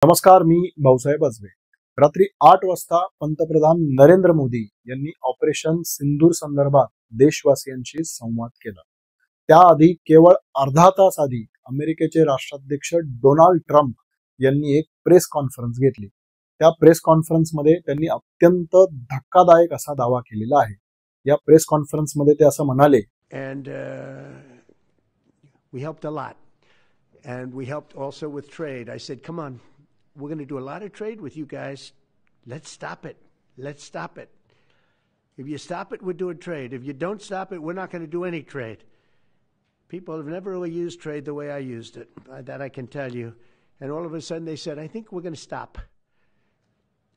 नमस्कार, मी भाऊसाहेब अजबे. रात्री 8 वाजता पंतप्रधान नरेंद्र मोदी यांनी ऑपरेशन सिंदूर संदर्भात देशवासियांशी संवाद केला. त्याआधी केवळ अर्धा तास आधी अमेरिकेचे राष्ट्राध्यक्ष डोनाल्ड ट्रम्प यांनी एक प्रेस कॉन्फरन्स घेतली. त्या प्रेस कॉन्फरन्समध्ये त्यांनी अत्यंत धक्कादायक असा दावा केलेला आहे. या प्रेस कॉन्फरन्समध्ये ते असं म्हणाले, And we helped a lot. And we helped also with trade. I said, come on, we're going to do a lot of trade with you guys. Let's stop it. Let's stop it. If you stop it, we're doing trade. If you don't stop it, we're not going to do any trade. People have never really used trade the way I used it. That I can tell you. And all of a sudden they said, I think we're going to stop.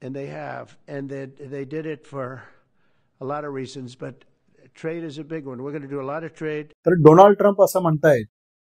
And they have. And they did it for a lot of reasons. But trade is a big one. We're going to do a lot of trade. तर Donald Trump असं म्हणतायत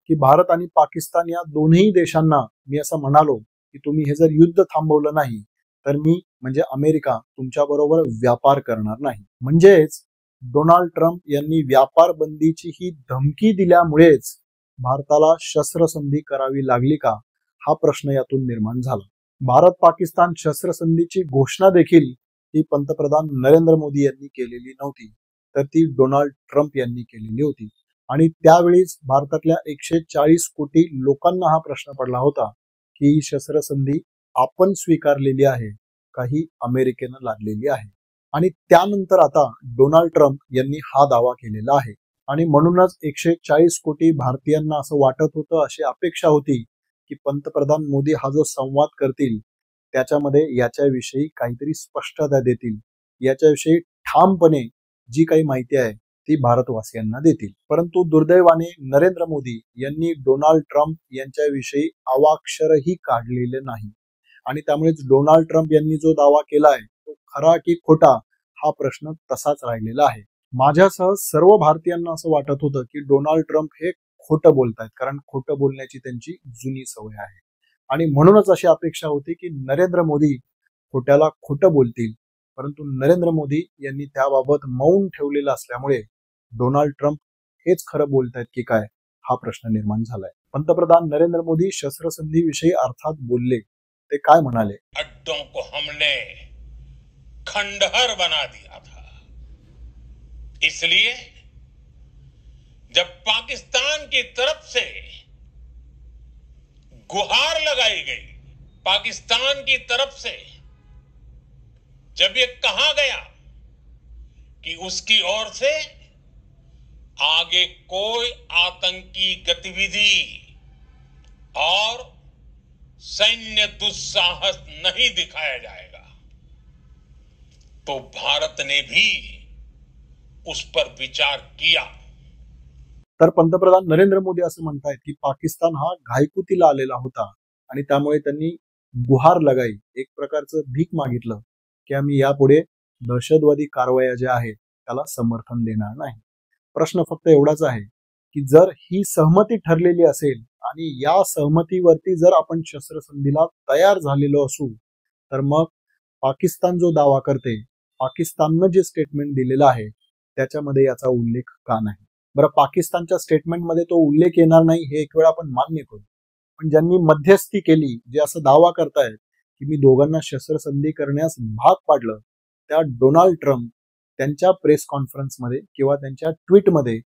की भारत आणि पाकिस्तान या दोन्ही देशांना मी असं म्हणालो की तुम्ही हे जर युद्ध थांबवलं नाही तर मी म्हणजे अमेरिका तुमच्या बरोबर व्यापार करणार नाही. म्हणजेच डोनाल्ड ट्रम्प यांनी व्यापार बंदीची ही धमकी दिल्यामुळेच भारताला शस्त्रसंधी करावी लागली का, हा प्रश्न यातून निर्माण झाला. भारत पाकिस्तान शस्त्रसंधीची घोषणा देखील ही पंतप्रधान नरेंद्र मोदी यांनी केलेली नव्हती, तर ती डोनाल्ड ट्रम्प यांनी केलेली होती. आणि त्यावेळीच भारतातल्या 140 कोटी लोकांना हा प्रश्न पडला होता की ही शस्त्रसंधी आपण स्वीकारलेली आहे का ही अमेरिकेनं लादलेली आहे. आणि त्यानंतर आता डोनाल्ड ट्रम्प यांनी हा दावा केलेला आहे. आणि म्हणूनच 140 कोटी भारतीयांना असं वाटत होतं, अशी अपेक्षा होती की पंतप्रधान मोदी हा जो संवाद करतील त्याच्यामध्ये याच्याविषयी काहीतरी स्पष्टता देतील, याच्याविषयी ठामपणे जी काही माहिती आहे ती भारतवासियांना देतील. परंतु दुर्दैवाने नरेंद्र मोदी यांनी डोनाल्ड ट्रम्प यांच्याविषयी अवाक्षरही काढलेले नाही. आणि त्यामुळेच डोनाल्ड ट्रम्प यांनी जो दावा केलाय तो खरा की खोटा हा प्रश्न तसाच राहिलेला आहे. माझ्यासह सर्व भारतीयांना असं वाटत होतं की डोनाल्ड ट्रम्प हे खोटं बोलतायत, कारण खोटं बोलण्याची त्यांची जुनी सवय आहे. आणि म्हणूनच अशी अपेक्षा होती की नरेंद्र मोदी खोट्याला खोटं बोलतील. परंतु नरेंद्र मोदी यांनी त्याबाबत मौन ठेवलेला असल्यामुळे डोनाल्ड ट्रम्प हेच खरं बोलतायत की काय, हा प्रश्न निर्माण झालाय. पंतप्रधान नरेंद्र मोदी शस्त्रसंधीविषयी अर्थात बोलले. ते काय म्हणाले? अड्डों को हमने खंडहर बना दिया था, इसलिए जब पाकिस्तान की तरफ से गुहार लगाई गई, पाकिस्तान की तरफ से जब ये कहा गया कि उसकी ओर से आगे कोई आतंकी गतिविधि और सैन्य दुस्साहस नहीं दिखाया जाएगा, तो भारत ने भी उस पर विचार किया. तर पंतप्रधान नरेंद्र मोदी असं म्हणतायत की पाकिस्तान हा घायकुतीला आलेला होता आणि त्यामुळे त्यांनी गुहार लगाई, एक प्रकारचं भीक मागितलं की आम्ही यापुढे दहशतवादी कारवाया ज्या आहेत त्याला समर्थन देणार नाही. प्रश्न फक्त एवढाच आहे की जर ही सहमती ठरलेली असेल आणि या सहमतीवरती जर आपण शस्त्रसंधीला तयार झालेलो असू, तर मग पाकिस्तान जो दावा करते, पाकिस्ताननं जे स्टेटमेंट दिलेलं आहे त्याच्यामध्ये याचा उल्लेख का नाही? बरं, पाकिस्तानच्या स्टेटमेंटमध्ये तो उल्लेख येणार नाही हे एक वेळ आपण मान्य करू, पण ज्यांनी मध्यस्थी केली, जे असं दावा करतायत की मी दोघांना शस्त्रसंधी करण्यास भाग पाडलं, त्या डोनाल्ड ट्रम्प त्यांच्या प्रेस कॉन्फरन्समध्ये किंवा त्यांच्या ट्विटमध्ये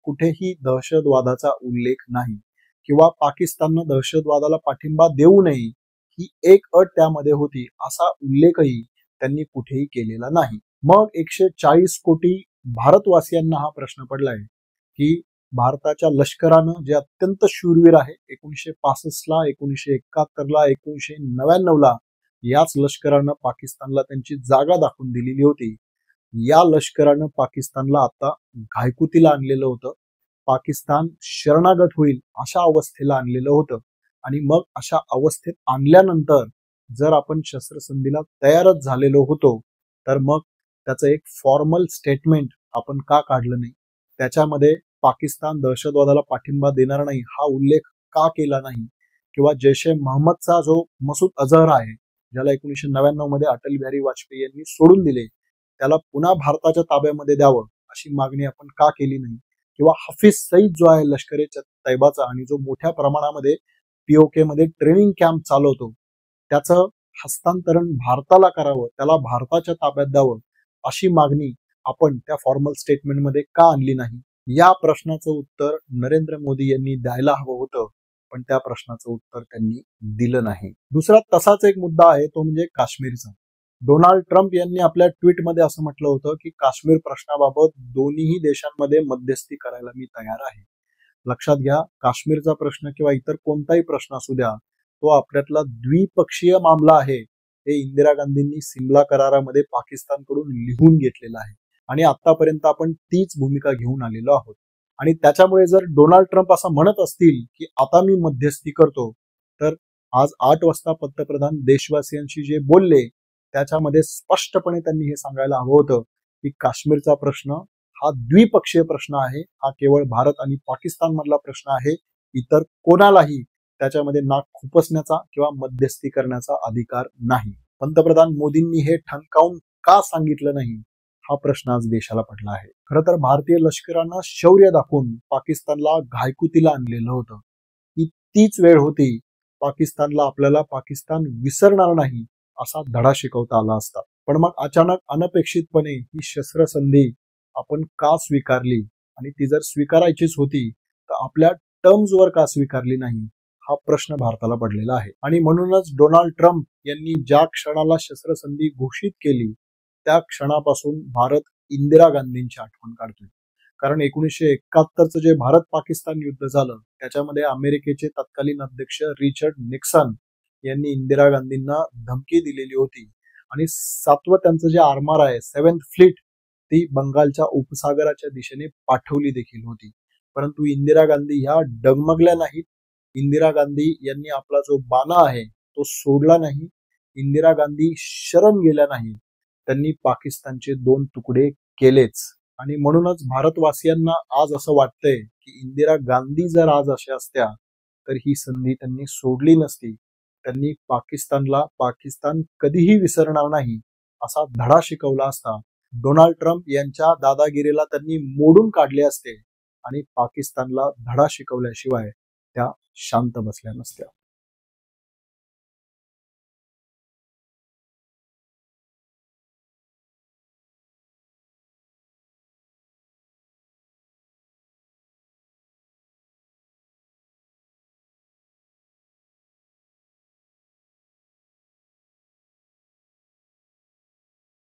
कुठेही दहशतवादाचा उल्लेख नाही किंवा पाकिस्ताननं दहशतवादाला पाठिंबा देऊ नये ही एक अट त्यामध्ये होती असा उल्लेखही त्यांनी कुठेही केलेला नाही. मग 140 कोटी भारतवासियांना हा प्रश्न पडलाय की भारताच्या लष्करानं जे अत्यंत शूरवीर आहे, 1965ला, 1971ला, 1999ला याच लष्करानं पाकिस्तानला त्यांची जागा दाखवून दिलेली होती. या लष्करानं पाकिस्तानला आता घायकुतीला आणलेलं होतं. पाकिस्तान शरणागत होईल अशा अवस्थेला आणलेलं होतं. आणि मग अशा अवस्थेत आणल्यानंतर जर आपण शस्त्रसंधीला तयारच झालेलो होतो, तर मग त्याचं एक फॉर्मल स्टेटमेंट आपण का काढलं नाही, त्याच्यामध्ये पाकिस्तान दहशतवादाला पाठिंबा देणार नाही हा उल्लेख का केला नाही, किंवा जैश ए मोहम्मदचा जो मसूद अझहर आहे, ज्याला 1999 मध्ये अटल बिहारी वाजपेयी यांनी सोडून दिले, त्याला पुन्हा भारताच्या ताब्यामध्ये द्यावं अशी मागणी आपण का केली नाही, किंवा हफीज सईद जो आहे लष्कर ए तैयबाचा आणि जो मोठ्या प्रमाणामध्ये पीओके मध्ये ट्रेनिंग कॅम्प चालवतो, त्याचं हस्तांतरण भारताला करावं, त्याला भारताच्या ताब्यात द्यावं, अशी मागणी आपण त्या फॉर्मल स्टेटमेंटमध्ये का आणली नाही? या प्रश्नाचं उत्तर नरेंद्र मोदी यांनी द्यायला हवं होतं, पण त्या प्रश्नाचं उत्तर त्यांनी दिलं नाही. दुसरा तसाच एक मुद्दा आहे, तो म्हणजे काश्मीरचा. डोनाल्ड ट्रम्प यांनी आपल्या ट्विटमध्ये असं म्हटलं होतं की काश्मीर प्रश्नाबाबत दोन्ही देशांमध्ये मध्यस्थी करायला मी तयार आहे. लक्षात घ्या, काश्मीरचा प्रश्न किंवा इतर कोणताही प्रश्न असू द्या, तो आपल्यातला द्विपक्षीय मामला आहे. हे इंदिरा गांधींनी सिमला करारामध्ये पाकिस्तानकडून लिहून घेतलेलं आहे आणि आतापर्यंत आपण तीच भूमिका घेऊन आलेलो आहोत. आणि त्याच्यामुळे जर डोनाल्ड ट्रम्प असं म्हणत असतील की आता मी मध्यस्थी करतो, तर आज 8 वाजता पंतप्रधान देशवासियांशी जे बोलले त्याच्यामध्ये स्पष्टपणे त्यांनी हे सांगायला हवं होतं की काश्मीरचा प्रश्न हा द्विपक्षीय प्रश्न आहे, हा केवळ भारत आणि पाकिस्तान मधला प्रश्न आहे. इतर कोणालाही त्याच्यामध्ये नाक खुपसण्याचा किंवा मध्यस्थी करण्याचा अधिकार नाही. पंतप्रधान मोदींनी हे ठणकावून का सांगितलं नाही, हा प्रश्न आज देशाला पडला आहे. खरं तर भारतीय लष्करानं शौर्य दाखवून पाकिस्तानला घायकुतीला आणलेलं होतं. ही तीच वेळ होती पाकिस्तानला आपल्याला पाकिस्तान विसरणार नाही असा धडा शिकवता आला असता. पण मग अचानक अनपेक्षितपणे ही शस्त्रसंधी आपण का स्वीकारली, आणि ती जर स्वीकारायचीच होती तर आपल्या टर्म्सवर का स्वीकारली नाही, हा प्रश्न भारताला पडलेला आहे. आणि म्हणूनच डोनाल्ड ट्रम्प यांनी ज्या क्षणाला शस्त्रसंधी घोषित केली त्या क्षणापासून भारत इंदिरा गांधींची आठवण काढतोय. कारण 1971चं जे भारत पाकिस्तान युद्ध झालं त्याच्यामध्ये अमेरिकेचे तत्कालीन अध्यक्ष रिचर्ड निक्सन यांनी इंदिरा गांधींना धमकी दिलेली होती आणि 7वं त्यांचं जे आर्मर आहे 7th फ्लीट ती बंगालच्या उपसागराच्या दिशेने पाठवली देखील होती. परंतु इंदिरा गांधी ह्या डगमगल्या नाहीत. इंदिरा गांधी यांनी आपला जो बाणा आहे तो सोडला नाही. इंदिरा गांधी शरण गेल्या नाही. त्यांनी पाकिस्तानचे 2 तुकडे केलेच. आणि म्हणूनच भारतवासियांना आज असं वाटतंय की इंदिरा गांधी जर आज अशा असत्या तर ही संधी त्यांनी सोडली नसती. त्यांनी पाकिस्तानला पाकिस्तान कधीही विसरणार नाही असा धडा शिकवला असता. डोनाल्ड ट्रम्प यांच्या दादागिरीला त्यांनी मोडून काढले असते आणि पाकिस्तानला धडा शिकवल्याशिवाय त्या शांत बसल्या नसत्या.